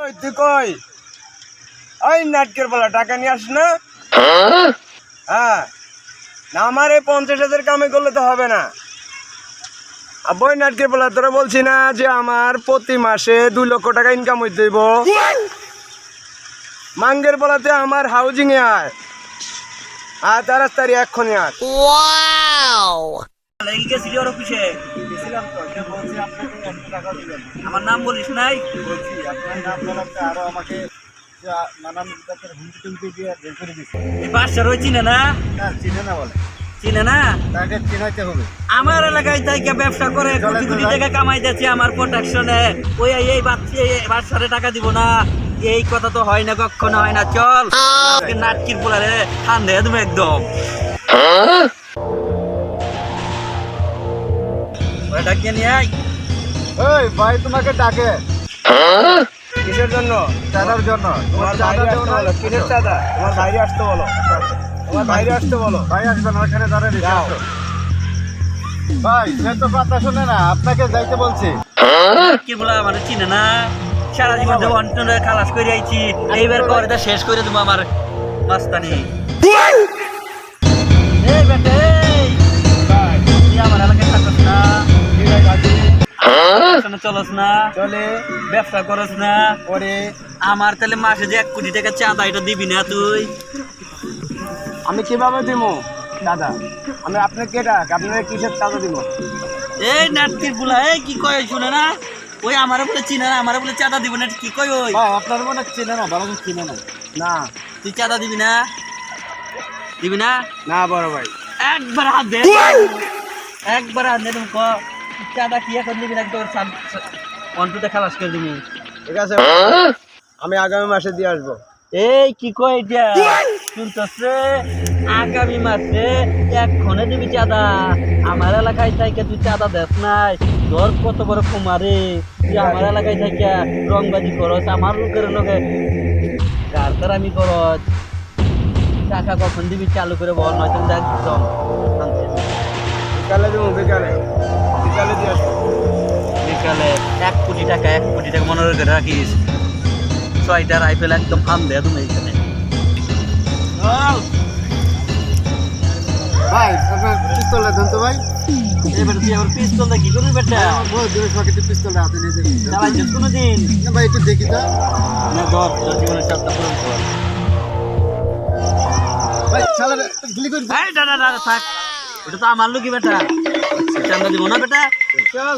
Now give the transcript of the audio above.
কই তুই কই? ওই নাটকের বলা টাকা নিয়ে আস না। হ্যাঁ না, আমার এই 50,000 কামে করলে তো হবে না। বই নাটকের বলা তোরা বলছি না যে আমার প্রতি মাসে 2 লক্ষ টাকা ইনকাম হইতে হইব। মাঙ্গের বলাতে আমার হাউজিং এ আয় আর তাড়াতাড়ি এক্ষুনি আস। আমার নাম বলিস নাই? বলছি আপনার নাম বলাতে আরো আমাকে নানান জাতের হুমকি টুমকি দিয়ে বের করে দিচ্ছে। এই বাসার ওই চিনে না? না চিনে না বলে, চিনে না? তাকে চিনাইতে হবে। আমার এলাকায় থেকে ব্যবসা করে কোটি কোটি টাকা কামাই যাচ্ছে আমার প্রোটেকশনে। ওই এই বাচ্চারে টাকা দিব না, এই কথা তো হয় না, কখনো হয় না। চল নাটকির পোলারে ঠান্ডা তুমি একদম ডাকিয়ে নিয়ে আয়। ওই ভাই তোমাকে ডাকে। কিসের জন্য? চাঁদার জন্য। তোমার বাইরে আসতে বলো। কিসের চাঁদা? তোমার বাইরে আসতে বলো। তোমার বাইরে আসতে বলো। ভাই আসবে না, ওখানে দাঁড়িয়ে যাও। ভাই সে তো কথা শুনে না, আপনাকে যাইতে বলছি। কি বলা মানে চিনে না? সারা জীবন দেবো অন্টনে খালাস করে আইছি, এইবার করে তা শেষ করে দেবো আমার মাস্তানি। এই বেটে তুই আমার এলাকায় থাকস না, চলস না, চলে ব্যবসা করস না, করে আমার তাহলে মাসে যে 1 কোটি টাকা চাঁদা এটা দিবি না তুই? আমি কিভাবে দিব দাদা? আমি আপনাকে কে ডাক? আপনাকে কিসের চাঁদা দিব? এই নাটকির গুলা এই কি কয় শুনে না? ওই আমারে বলে চিনে না, আমারে বলে চাঁদা দিব না, কি কয়? ওই ভাই আপনার মনে চিনে না, বড় চিনে না। না তুই চাঁদা দিবি না? দিবি না? না বড় ভাই। একবার হাত দে, একবার হাত দে। তুমি চাঁদা কি এখন দিবি না? তোর অন্টুতে খালাস করে দিবি। ঠিক আছে, আমি আগামী মাসে দিয়ে আসবো। এই কি কয় এটা শুনতেছে? আগামী মাসে এক্ষণে দিবি চাঁদা? আমার এলাকায় থেকে তুই চাঁদা দেস নাই? তোর কত বড় কুমারে, তুই আমার এলাকায় থেকে রংবাজি করস, আমার লোকের লোকে গাড়তার আমি করস। টাকা কখন দিবি চালু করে বল, নয়তো একদম বিকালে দেবো, বিকালে বিকালে দিয়ে আসবো। বিকালে 1 কোটি টাকা, 1 কোটি টাকা মনে রেখে রাখিস। 6টা রাইফেল একদম ফান দেয় তুমি এইখানে। ভাই আপনার পিস্তলটা দেন তো ভাই। এবার তুই আবার পিস্তলটা কি করবি বেটা? দিবস বাকিতে পিস্তলটা হাতে নিয়ে যাবেন। চালাইছিস কোনোদিন? না ভাই একটু দেখি তো। না ধর, তোর জীবনের সবটা পূরণ কর। ভাই চালারে গুলি করে এই দাদা দাদা থাক, ওটা তো আমার লোকই বেটা, চান্দা দিব না বেটা। চল